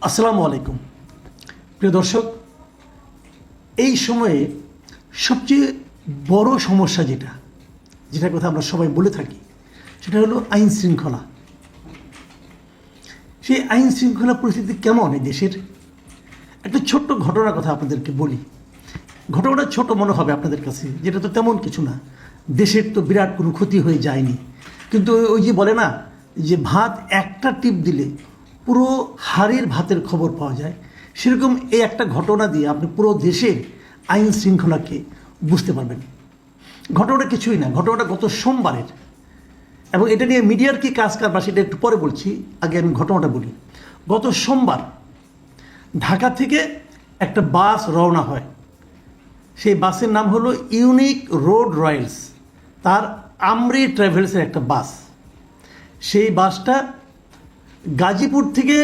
আসসালামু আলাইকুম প্রিয় দর্শক, এই সময়ে সবচেয়ে বড় সমস্যা যেটার কথা আমরা সবাই বলে থাকি সেটা হলো আইন শৃঙ্খলা। সেই আইন শৃঙ্খলা পরিস্থিতি কেমন এই দেশের? একটা ছোট্ট ঘটনার কথা আপনাদেরকে বলি। ঘটনাটা ছোট মনে হবে আপনাদের কাছে, যেটা তো তেমন কিছু না, দেশের তো বিরাট কোনো ক্ষতি হয়ে যায়নি, কিন্তু ওই যে বলে না যে ভাত একটা টিপ দিলে পুরো হাড়ের ভাতের খবর পাওয়া যায়, সেরকম এই একটা ঘটনা দিয়ে আপনি পুরো দেশের আইন শৃঙ্খলাকে বুঝতে পারবেন। ঘটনাটা কিছুই না, ঘটনাটা গত সোমবারের, এবং এটা নিয়ে মিডিয়ার কি কাজ কারবার সেটা একটু পরে বলছি, আগে আমি ঘটনাটা বলি। গত সোমবার ঢাকা থেকে একটা বাস রওনা হয়। সেই বাসের নাম হলো ইউনিক রোড রয়্যালস, তার আমরি ট্রাভেলসের একটা বাস। সেই বাসটা গাজীপুর থেকে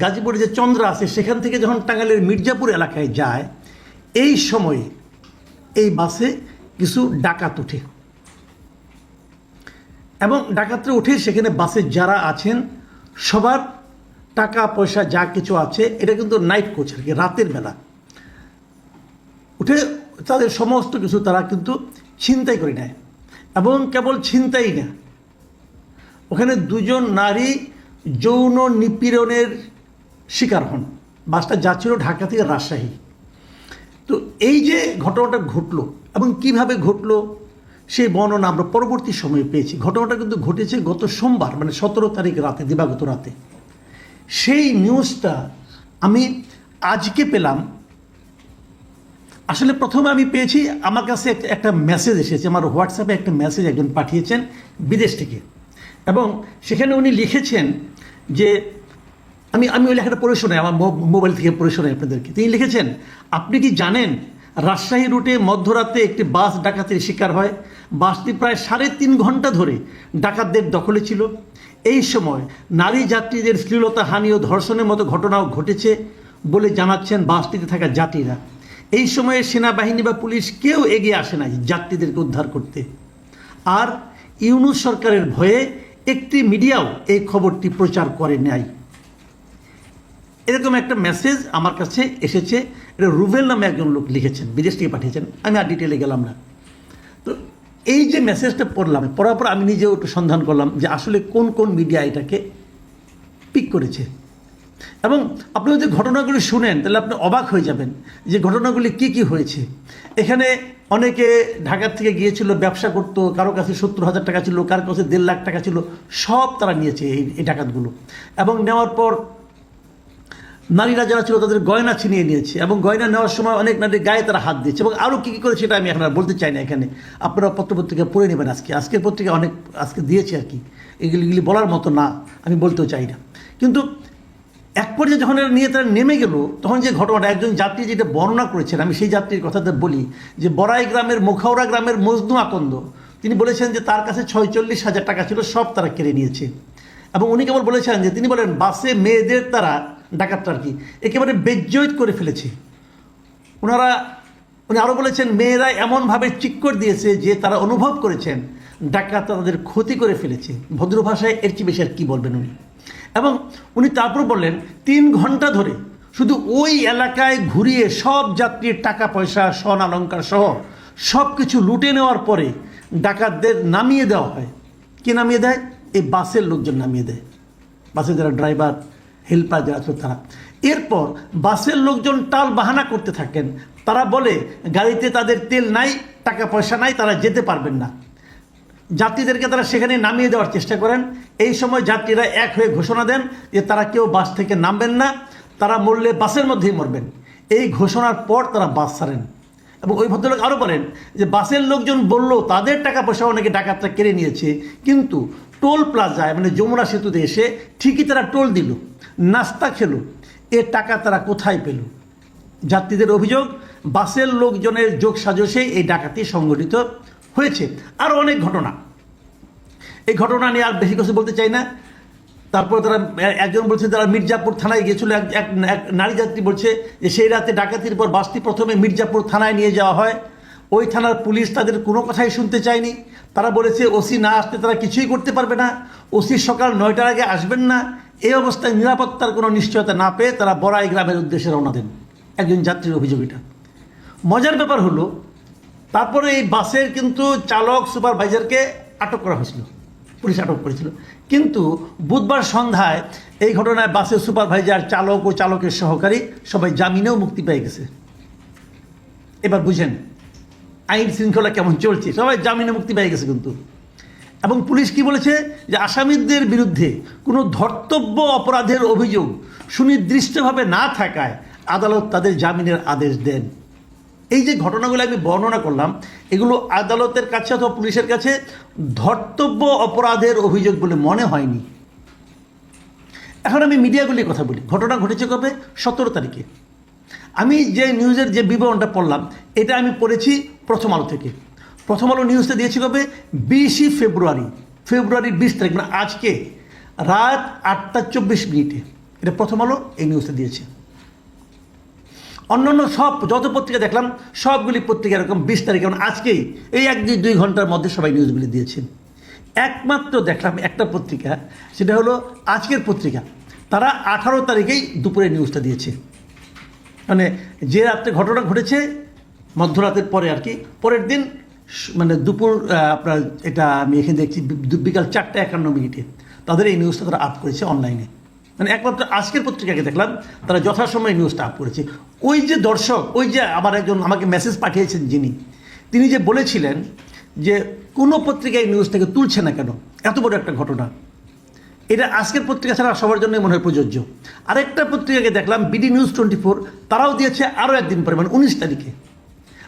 গাজীপুরে যে চন্দ্রা আছে সেখান থেকে যখন টাঙ্গাইলের মির্জাপুর এলাকায় যায়, এই সময়ে এই বাসে কিছু ডাকাত ওঠে, এবং ডাকাতরা উঠে সেখানে বাসে যারা আছেন সবার টাকা পয়সা যা কিছু আছে, এটা কিন্তু নাইট কোচ আর কি, রাতের বেলা উঠে তাদের সমস্ত কিছু তারা কিন্তু ছিনতাই করে নেয়। এবং কেবল ছিনতাই না, ওখানে দুজন নারী যৌন নিপীড়নের শিকার হন। বাসটা যাচ্ছিল ঢাকা থেকে রাজশাহী। তো এই যে ঘটনাটা ঘটলো এবং কিভাবে ঘটলো সেই বর্ণনা আমরা পরবর্তী সময়ে পেয়েছি। ঘটনাটা কিন্তু ঘটেছে গত সোমবার, মানে 17 তারিখ রাতে, দিবাগত রাতে। সেই নিউজটা আমি আজকে পেলাম। আসলে প্রথমে আমি পেয়েছি, আমার কাছে একটা মেসেজ এসেছে, আমার হোয়াটসঅ্যাপে একটা মেসেজ একজন পাঠিয়েছেন বিদেশ থেকে, এবং সেখানে উনি লিখেছেন যে আমি ওই লেখাটা পড়ে শোনাই, আমার মোবাইল থেকে পড়ে শোনাই আপনাদেরকে। তিনি লিখেছেন, আপনি কি জানেন রাজশাহী রুটে মধ্যরাতে একটি বাস ডাকাতির শিকার হয়? বাসটি প্রায় 3.5 ঘন্টা ধরে ডাকাতদের দখলে ছিল। এই সময় নারী যাত্রীদের শ্লীলতাহানি ও ধর্ষণের মতো ঘটনাও ঘটেছে বলে জানাচ্ছেন বাসটিতে থাকা যাত্রীরা। এই সময়ে সেনাবাহিনী বা পুলিশ কেউ এগিয়ে আসে না যাত্রীদেরকে উদ্ধার করতে। আর ইউনূস সরকারের ভয়ে একটি মিডিয়াও এই খবরটি প্রচার করে নাই। এরকম একটা মেসেজ আমার কাছে এসেছে। এটা রুবেল নামে একজন লোক লিখেছেন, বিদেশ থেকে পাঠিয়েছেন, আমি আর ডিটেলে গেলাম না। তো এই যে মেসেজটা পড়ার পর আমি নিজেও একটু সন্ধান করলাম যে আসলে কোন কোন মিডিয়া এটাকে পিক করেছে। এবং আপনি যদি ঘটনাগুলি শুনেন তাহলে আপনি অবাক হয়ে যাবেন যে ঘটনাগুলি কি কি হয়েছে। এখানে অনেকে ঢাকার থেকে গিয়েছিল, ব্যবসা করতো, কারো কাছে 70,000 টাকা ছিল, কারো কাছে 1.5 লাখ টাকা ছিল, সব তারা নিয়েছে এই ডাকাতগুলো। এবং নেওয়ার পর নারীরা যারা ছিল তাদের গয়না ছিনিয়ে নিয়েছে, এবং গয়না নেওয়ার সময় অনেক নারীর গায়ে তারা হাত দিয়েছে, এবং আরও কী কী করে সেটা আমি এখন আর বলতে চাই না। এখানে আপনারা পত্রপত্রিকা পড়ে নেবেন, আজকের পত্রিকা অনেক আজকে দিয়েছে আর কি, এগুলি বলার মতো না, আমি বলতেও চাই না। কিন্তু এক পর্যায়ে যখন এরা নিয়ে তারা নেমে গেল, তখন যে ঘটনাটা একজন যাত্রী যেটা বর্ণনা করেছেন, আমি সেই যাত্রীর কথাটা বলি, যে বড়াই গ্রামের মোখাউড়া গ্রামের মজনু আকন্দ, তিনি বলেছেন যে তার কাছে 46,000 টাকা ছিল, সব তারা কেড়ে নিয়েছে। এবং উনি কেবল বলেছেন যে তিনি বলেন বাসে মেয়েদের তারা ডাকাতটা আর কি একেবারে বেজ্জয়িত করে ফেলেছে। উনি আরও বলেছেন মেয়েরা এমনভাবে চিৎকার দিয়েছে যে তারা অনুভব করেছেন ডাকাত তাদের ক্ষতি করে ফেলেছে। ভদ্র ভাষায় এর চেয়ে বেশি আর কী বলবেন উনি। এবং উনি তারপর বললেন 3 ঘন্টা ধরে শুধু ওই এলাকায় ঘুরিয়ে সব যাত্রীর টাকা পয়সা, স্বর্ণ অলঙ্কার সহ সব কিছু লুটে নেওয়ার পরে ডাকাতদের নামিয়ে দেওয়া হয়। কে নামিয়ে দেয়? এই বাসের লোকজন নামিয়ে দেয়, বাসের যারা ড্রাইভার, হেল্পার যারা ছিল তারা। এরপর বাসের লোকজন টাল বাহানা করতে থাকেন, তারা বলে গাড়িতে তাদের তেল নাই, টাকা পয়সা নাই, তারা যেতে পারবেন না। যাত্রীদেরকে তারা সেখানে নামিয়ে দেওয়ার চেষ্টা করেন। এই সময় যাত্রীরা এক হয়ে ঘোষণা দেন যে তারা কেউ বাস থেকে নামবেন না, তারা মরলে বাসের মধ্যেই মরবেন। এই ঘোষণার পর তারা বাস ছাড়েন। এবং ওই ভদ্রলোক আরও বলেন যে বাসের লোকজন বলল তাদের টাকা পয়সা অনেকে ডাকাতরা কেড়ে নিয়েছে, কিন্তু টোল প্লাজায় মানে যমুনা সেতুতে এসে ঠিকই তারা টোল দিল, নাস্তা খেলো, এর টাকা তারা কোথায় পেল? যাত্রীদের অভিযোগ বাসের লোকজনের যোগ সাজসেই এই ডাকাতি সংঘটিত হয়েছে। আরও অনেক ঘটনা, এই ঘটনা নিয়ে আর বেশি কিছু বলতে চাই না। তারপর তারা একজন বলছে তারা মির্জাপুর থানায় গিয়েছিল, এক নারী যাত্রী বলছে যে সেই রাতে ডাকাতির পর বাসটি প্রথমে মির্জাপুর থানায় নিয়ে যাওয়া হয়। ওই থানার পুলিশ তাদের কোনো কথাই শুনতে চায়নি। তারা বলেছে ওসি না আসতে তারা কিছুই করতে পারবে না, ওসি সকাল 9টার আগে আসবেন না। এই অবস্থায় নিরাপত্তার কোনো নিশ্চয়তা না পেয়ে তারা বড়াই গ্রামের উদ্দেশ্যে রওনা দেন। একজন যাত্রীর অভিযোগ এটা। মজার ব্যাপার হলো তারপরে এই বাসের কিন্তু চালক সুপারভাইজারকে আটক করা হয়েছিল, পুলিশ আটক করেছিল। কিন্তু বুধবার সন্ধ্যায় এই ঘটনায় বাসের সুপারভাইজার, চালক ও চালকের সহকারী সবাই জামিনেও মুক্তি পেয়ে গেছে। এবার বুঝেন আইন শৃঙ্খলা কেমন চলছে, সবাই জামিনে মুক্তি পেয়ে গেছে কিন্তু। এবং পুলিশ কি বলেছে যে আসামিদের বিরুদ্ধে কোনো ধর্তব্য অপরাধের অভিযোগ সুনির্দিষ্টভাবে না থাকায় আদালত তাদের জামিনের আদেশ দেন। এই যে ঘটনাগুলো আমি বর্ণনা করলাম, এগুলো আদালতের কাছে অথবা পুলিশের কাছে ধর্তব্য অপরাধের অভিযোগ বলে মনে হয়নি। এখন আমি মিডিয়াগুলির কথা বলি। ঘটনা ঘটেছে কবে? 17 তারিখে। আমি যে নিউজের যে বিবরণটা পড়লাম এটা আমি পড়েছি প্রথম আলো থেকে। প্রথম আলো নিউজটা দিয়েছি কবে? 20 ফেব্রুয়ারি, ফেব্রুয়ারির 20 তারিখ, মানে আজকে রাত 8:24 এটা প্রথম আলো এই নিউজটা দিয়েছে। অন্যান্য সব যত পত্রিকা দেখলাম সবগুলি পত্রিকা এরকম 20 তারিখে, মানে আজকেই এই 1-2 ঘন্টার মধ্যে সবাই নিউজগুলি দিয়েছেন। একমাত্র দেখলাম একটা পত্রিকা, সেটা হলো আজকের পত্রিকা, তারা 18 তারিখেই দুপুরে নিউজটা দিয়েছে। মানে যে রাত্রে ঘটনা ঘটেছে মধ্যরাতের পরে আর কি, পরের দিন মানে দুপুর আপনার এটা আমি এখানে দেখছি বিকাল 4:51 তাদের এই নিউজটা তারা আপ করেছে অনলাইনে। মানে একমাত্র আজকের পত্রিকাকে দেখলাম তারা যথাসময়ে নিউজটা আপ করেছে। ওই যে দর্শক, ওই যে আবার একজন আমাকে মেসেজ পাঠিয়েছেন তিনি যে বলেছিলেন যে কোনো পত্রিকায় নিউজ থেকে তুলছে না কেন, এত বড় একটা ঘটনা, এটা আজকের পত্রিকা ছাড়া সবার জন্য মনে হয় প্রযোজ্য। আরেকটা পত্রিকাকে দেখলাম বিডি নিউজ 24, তারাও দিয়েছে আরও একদিন পরে, মানে 19 তারিখে।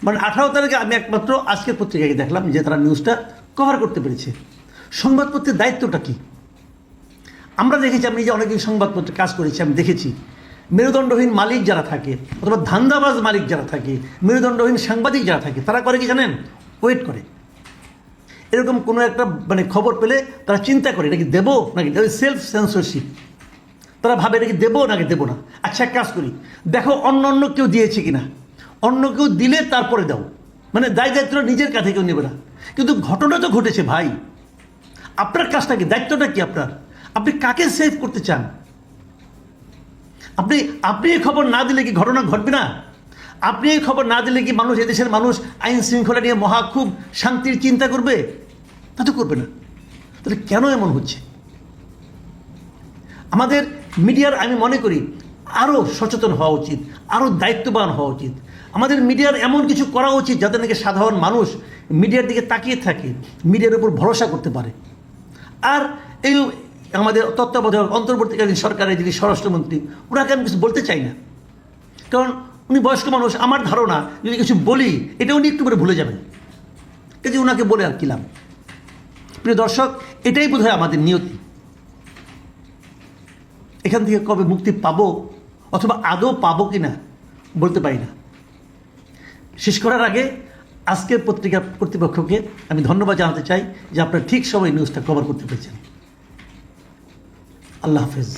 মানে 18 তারিখে আমি একমাত্র আজকের পত্রিকাকে দেখলাম যে তারা নিউজটা কভার করতে পেরেছে। সংবাদপত্রের দায়িত্বটা কী? আমরা দেখেছি, আমি যে অনেকদিন সংবাদপত্রে কাজ করেছি, আমি দেখেছি মেরুদণ্ডহীন মালিক যারা থাকে অথবা ধান্দাবাজ মালিক যারা থাকে, মেরুদণ্ডহীন সাংবাদিক যারা থাকে, তারা করে কি জানেন? ওয়েট করে। এরকম কোনো একটা মানে খবর পেলে তারা চিন্তা করে এটা কি দেবো নাকি, সেলফ সেন্সরশিপ। তারা ভাবে এটা কি দেবো নাকি দেবো না। আচ্ছা এক কাজ করি, দেখো অন্য কেউ দিয়েছে কিনা, অন্য কেউ দিলে তারপরে দাও, মানে দায়িত্ব নিজের কাছে কেউ নেবে না। কিন্তু ঘটনা তো ঘটেছে ভাই, আপনার কাজটা কি, দায়িত্বটা কি আপনার? আপনি কাকে সেভ করতে চান? আপনি এই খবর না দিলে কি ঘটনা ঘটবে না? আপনি এই খবর না দিলে কি মানুষ, এদেশের মানুষ আইন শৃঙ্খলা নিয়ে খুব শান্তির চিন্তা করবে? তা তো করবে না। তাহলে কেন এমন হচ্ছে? আমাদের মিডিয়ার আমি মনে করি আরও সচেতন হওয়া উচিত, আরও দায়িত্ববান হওয়া উচিত। আমাদের মিডিয়ার এমন কিছু করা উচিত যাতে নাকি সাধারণ মানুষ মিডিয়ার দিকে তাকিয়ে থাকে, মিডিয়ার উপর ভরসা করতে পারে। আর এই আমাদের তত্ত্বাবধায়ক অন্তর্বর্তীকালীন সরকারের যিনি স্বরাষ্ট্রমন্ত্রী, ওনাকে আমি কিছু বলতে চাই না, কারণ উনি বয়স্ক মানুষ। আমার ধারণা যদি কিছু বলি এটা উনি একটু করে ভুলে যাবেন, কাজে ওনাকে বলে আর কিলাম। প্রিয় দর্শক, এটাই বোধহয় আমাদের নিয়তি। এখান থেকে কবে মুক্তি পাবো অথবা আদৌ পাবো কি না বলতে পারি না। শেষ করার আগে আজকের পত্রিকা কর্তৃপক্ষকে আমি ধন্যবাদ জানাতে চাই যে আপনারা ঠিক সময় নিউজটা কভার করতে পেরেছেন। আল্লাহ হাফেজ।